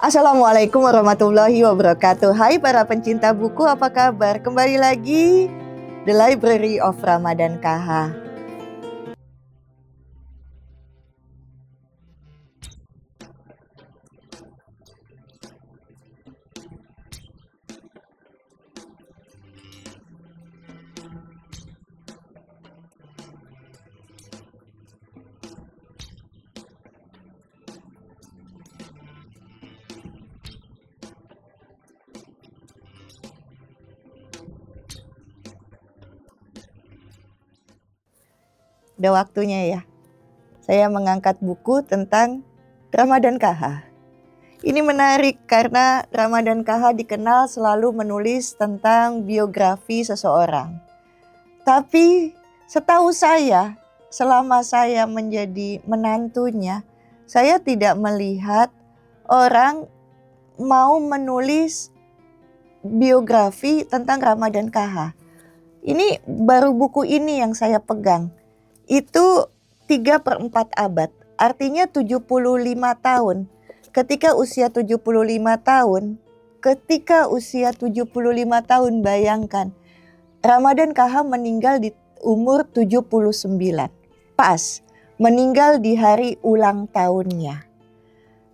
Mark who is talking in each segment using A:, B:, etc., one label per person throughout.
A: Assalamualaikum warahmatullahi wabarakatuh. Hai para pencinta buku, apa kabar? Kembali lagi The Library of Ramadan KH. Udah waktunya ya, saya mengangkat buku tentang Ramadan KH. Ini menarik karena Ramadan KH dikenal selalu menulis tentang biografi seseorang. Tapi setahu saya, selama saya menjadi menantunya, saya tidak melihat orang mau menulis biografi tentang Ramadan KH. Ini baru buku ini yang saya pegang. Itu 3/4 abad, artinya 75 tahun. Ketika usia 75 tahun, bayangkan, Ramadan KH meninggal di umur 79. Pas, meninggal di hari ulang tahunnya.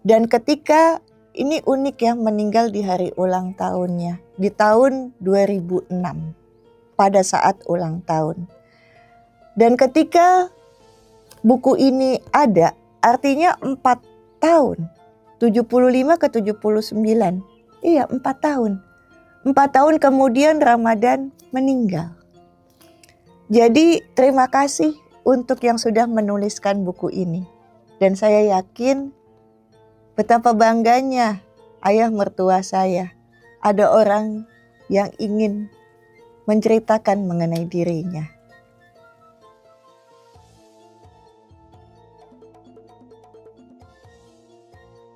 A: Dan ketika, ini unik ya, meninggal di hari ulang tahunnya, di tahun 2006, pada saat ulang tahun. Dan ketika buku ini ada, artinya 4 tahun, 75 ke 79. Iya, 4 tahun. 4 tahun kemudian Ramadan meninggal. Jadi terima kasih untuk yang sudah menuliskan buku ini. Dan saya yakin betapa bangganya ayah mertua saya. Ada orang yang ingin menceritakan mengenai dirinya.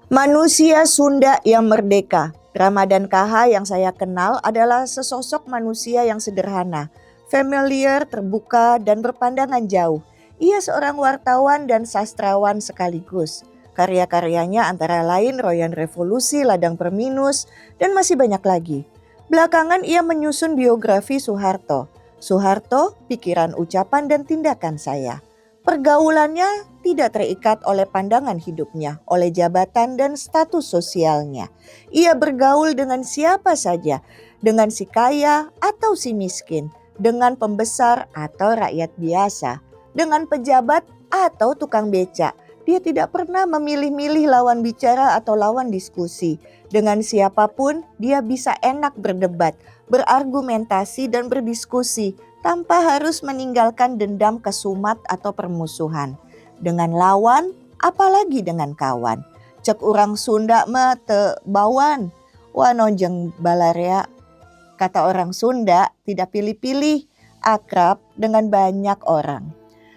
A: Manusia Sunda yang merdeka. Ramadan KH yang saya kenal adalah sesosok manusia yang sederhana, familiar, terbuka, dan berpandangan jauh. Ia seorang wartawan dan sastrawan sekaligus. Karya-karyanya antara lain Royan Revolusi, Ladang Perminus, dan masih banyak lagi. Belakangan ia menyusun biografi Soeharto. Soeharto, pikiran, ucapan, dan tindakan saya. Pergaulannya tidak terikat oleh pandangan hidupnya, oleh jabatan dan status sosialnya. Ia bergaul dengan siapa saja, dengan si kaya atau si miskin, dengan pembesar atau rakyat biasa, dengan pejabat atau tukang becak. Dia tidak pernah memilih-milih lawan bicara atau lawan diskusi. Dengan siapapun dia bisa enak berdebat, berargumentasi dan berdiskusi tanpa harus meninggalkan dendam kesumat atau permusuhan. Dengan lawan, apalagi dengan kawan. Cek urang Sunda mah teu bawan, wanonjeng balarea. Kata orang Sunda, tidak pilih-pilih, akrab dengan banyak orang.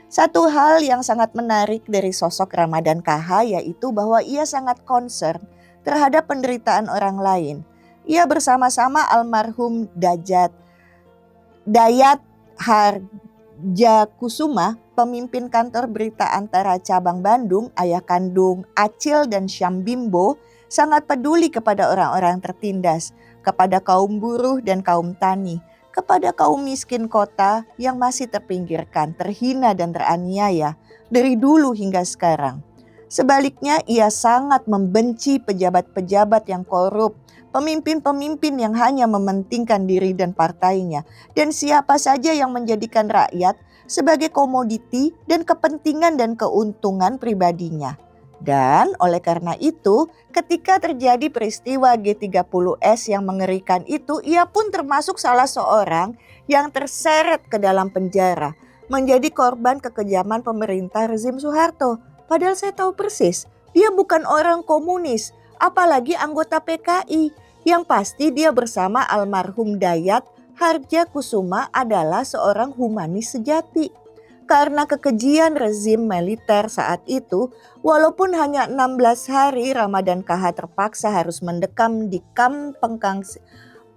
A: Satu hal yang sangat menarik dari sosok Ramadan KH yaitu bahwa ia sangat concern terhadap penderitaan orang lain. Ia bersama-sama almarhum Dayat Harjakusuma, pemimpin kantor berita antara cabang Bandung, ayah kandung Acil dan Syam Bimbo, sangat peduli kepada orang-orang tertindas, kepada kaum buruh dan kaum tani, kepada kaum miskin kota yang masih terpinggirkan, terhina dan teraniaya dari dulu hingga sekarang. Sebaliknya, ia sangat membenci pejabat-pejabat yang korup, pemimpin-pemimpin yang hanya mementingkan diri dan partainya, dan siapa saja yang menjadikan rakyat sebagai komoditi dan kepentingan dan keuntungan pribadinya. Dan oleh karena itu, ketika terjadi peristiwa G30S yang mengerikan itu, ia pun termasuk salah seorang yang terseret ke dalam penjara, menjadi korban kekejaman pemerintah rezim Soeharto. Padahal saya tahu persis, dia bukan orang komunis, apalagi anggota PKI. Yang pasti dia bersama almarhum Dayat Harjakusuma adalah seorang humanis sejati. Karena kekejian rezim militer saat itu, walaupun hanya 16 hari Ramadan KH terpaksa harus mendekam di kamp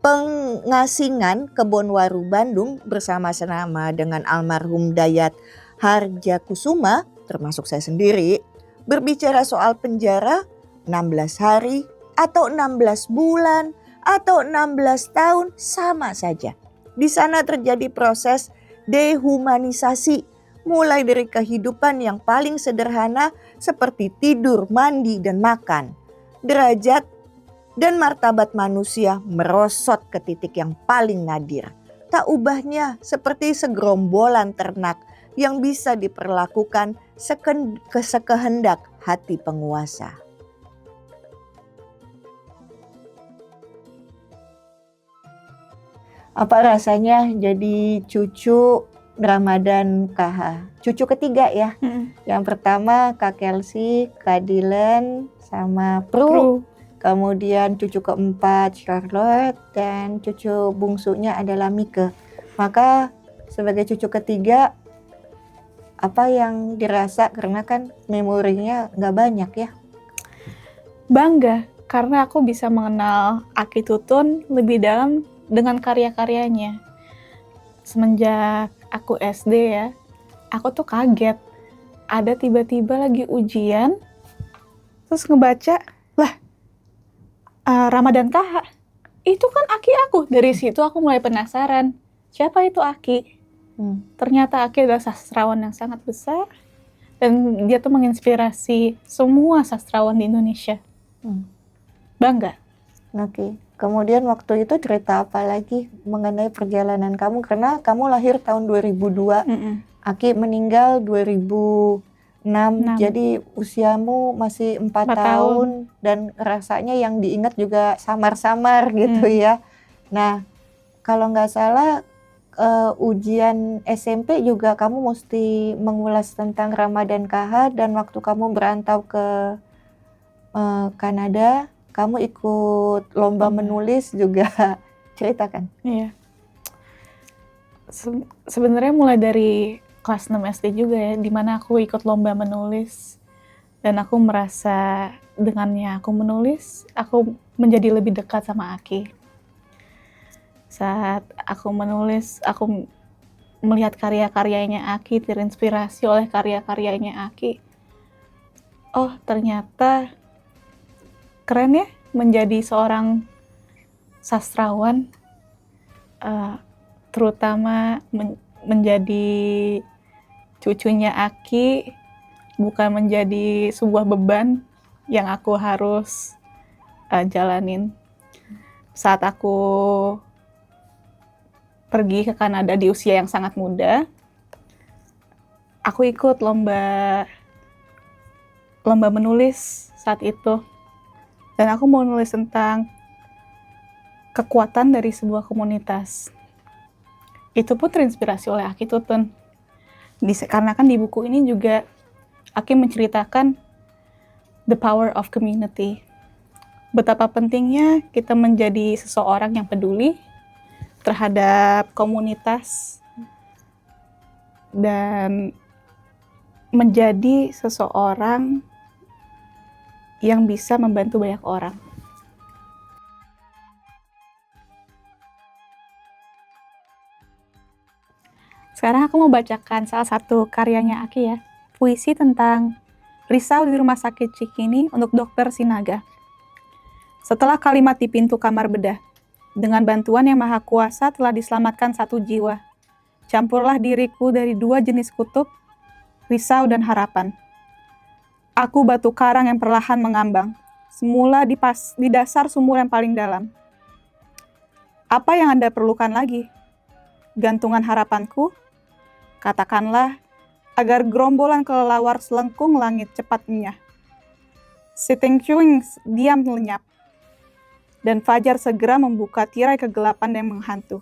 A: pengasingan Kebonwaru Bandung bersama-sama dengan almarhum Dayat Harjakusuma, termasuk saya sendiri, berbicara soal penjara 16 hari atau 16 bulan, atau 16 tahun, sama saja. Di sana terjadi proses dehumanisasi, mulai dari kehidupan yang paling sederhana seperti tidur, mandi, dan makan. Derajat dan martabat manusia merosot ke titik yang paling nadir. Tak ubahnya seperti segerombolan ternak yang bisa diperlakukan sekehendak hati penguasa. Apa rasanya jadi cucu Ramadan KH? Cucu ketiga ya. Yang pertama Kak Kelsey, Kak Dylan, sama Pru. Kemudian cucu keempat Charlotte, dan cucu bungsunya adalah Mike. Maka sebagai cucu ketiga, apa yang dirasa, karena kan memorinya nggak banyak ya?
B: Bangga, karena aku bisa mengenal Aki Tutun lebih dalam dengan karya-karyanya. Semenjak aku SD ya, aku tuh kaget. Ada tiba-tiba lagi ujian, terus ngebaca, lah Ramadan KH, itu kan Aki aku. Dari situ aku mulai penasaran, siapa itu Aki? Ternyata Aki adalah sastrawan yang sangat besar, dan dia tuh menginspirasi semua sastrawan di Indonesia. Bangga.
A: Oke. Kemudian waktu itu cerita apa lagi mengenai perjalanan kamu? Karena kamu lahir tahun 2002, Aki meninggal 2006, jadi usiamu masih 4 tahun. Dan rasanya yang diingat juga samar-samar gitu ya. Nah, kalau nggak salah ujian SMP juga kamu mesti mengulas tentang Ramadan KH, dan waktu kamu berantau ke Kanada, kamu ikut lomba menulis juga. Ceritakan.
B: Iya. Sebenarnya mulai dari kelas 6 SD juga ya, dimana aku ikut lomba menulis. Dan aku merasa dengannya aku menulis, aku menjadi lebih dekat sama Aki. Saat aku menulis, aku melihat karya-karyanya Aki, terinspirasi oleh karya-karyanya Aki. Oh, ternyata keren ya menjadi seorang sastrawan, terutama menjadi cucunya Aki, bukan menjadi sebuah beban yang aku harus jalanin. Saat aku pergi ke Kanada di usia yang sangat muda, aku ikut lomba menulis saat itu. Dan aku mau nulis tentang kekuatan dari sebuah komunitas. Itu pun terinspirasi oleh Aki Tutun. Karena kan di buku ini juga Aki menceritakan the power of community. Betapa pentingnya kita menjadi seseorang yang peduli terhadap komunitas dan menjadi seseorang yang bisa membantu banyak orang. Sekarang aku mau bacakan salah satu karyanya Aki ya. Puisi tentang risau di rumah sakit Cikini untuk Dr. Sinaga. Setelah kalimat di pintu kamar bedah, dengan bantuan yang maha kuasa telah diselamatkan satu jiwa. Campurlah diriku dari dua jenis kutub, risau dan harapan. Aku batu karang yang perlahan mengambang, semula di dasar sumur yang paling dalam. Apa yang Anda perlukan lagi? Gantungan harapanku? Katakanlah, agar gerombolan kelelawar selengkung langit cepat enyah. Sitting Chewings diam lenyap, dan fajar segera membuka tirai kegelapan yang menghantu.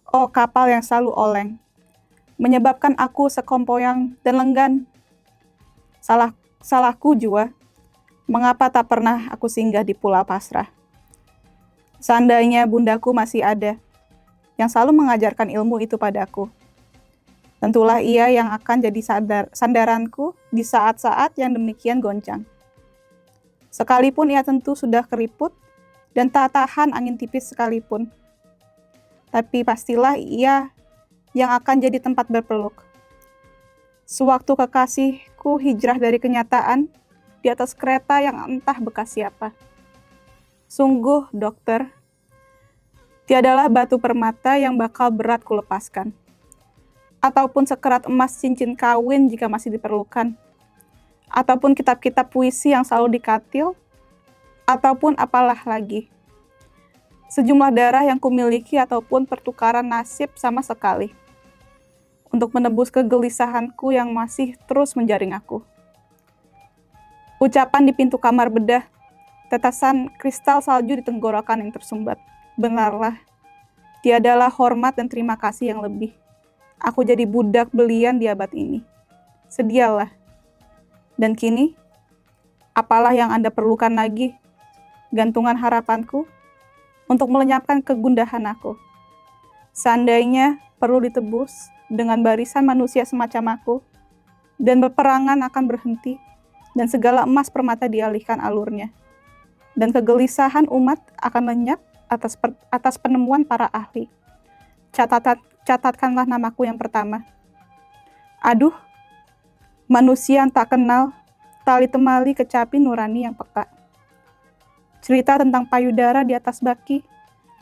B: Oh kapal yang selalu oleng, menyebabkan aku sekompoyang dan lenggan. Salahku jua, mengapa tak pernah aku singgah di pulau pasrah. Seandainya bundaku masih ada, yang selalu mengajarkan ilmu itu padaku. Tentulah ia yang akan jadi sandaranku di saat-saat yang demikian goncang. Sekalipun ia tentu sudah keriput dan tak tahan angin tipis sekalipun. Tapi pastilah ia yang akan jadi tempat berpeluk. Sewaktu kekasihku hijrah dari kenyataan di atas kereta yang entah bekas siapa. Sungguh, dokter, tiadalah batu permata yang bakal berat kulepaskan, ataupun sekerat emas cincin kawin jika masih diperlukan, ataupun kitab-kitab puisi yang selalu dikatil, ataupun apalah lagi. Sejumlah darah yang kumiliki ataupun pertukaran nasib sama sekali untuk menebus kegelisahanku yang masih terus menjaring aku. Ucapan di pintu kamar bedah, tetesan kristal salju di tenggorokan yang tersumbat. Benarlah, tiadalah hormat dan terima kasih yang lebih. Aku jadi budak belian di abad ini. Sedialah. Dan kini, apalah yang Anda perlukan lagi? Gantungan harapanku untuk melenyapkan kegundahan aku. Seandainya perlu ditebus dengan barisan manusia semacam aku, dan peperangan akan berhenti, dan segala emas permata dialihkan alurnya, dan kegelisahan umat akan lenyap atas penemuan para ahli. Catatkanlah namaku yang pertama. Aduh, manusia yang tak kenal, tali temali kecapi nurani yang peka. Cerita tentang payudara di atas baki,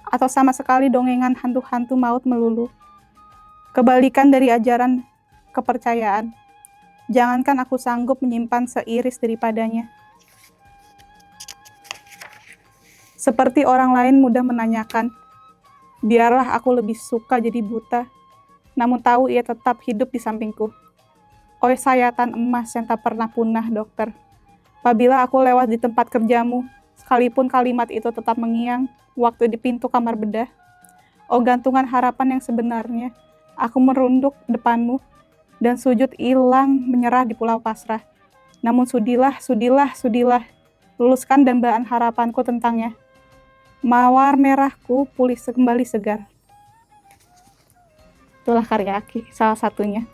B: atau sama sekali dongengan hantu-hantu maut melulu. Kebalikan dari ajaran kepercayaan. Jangankan aku sanggup menyimpan seiris daripadanya. Seperti orang lain mudah menanyakan, biarlah aku lebih suka jadi buta, namun tahu ia tetap hidup di sampingku. Oh sayatan emas yang tak pernah punah, dokter. Apabila aku lewat di tempat kerjamu, sekalipun kalimat itu tetap mengiang waktu di pintu kamar bedah. Oh gantungan harapan yang sebenarnya, aku merunduk depanmu dan sujud hilang menyerah di pulau pasrah. Namun sudilah, luluskan dambaan harapanku tentangnya. Mawar merahku pulih kembali segar. Itulah karya Aki, salah satunya.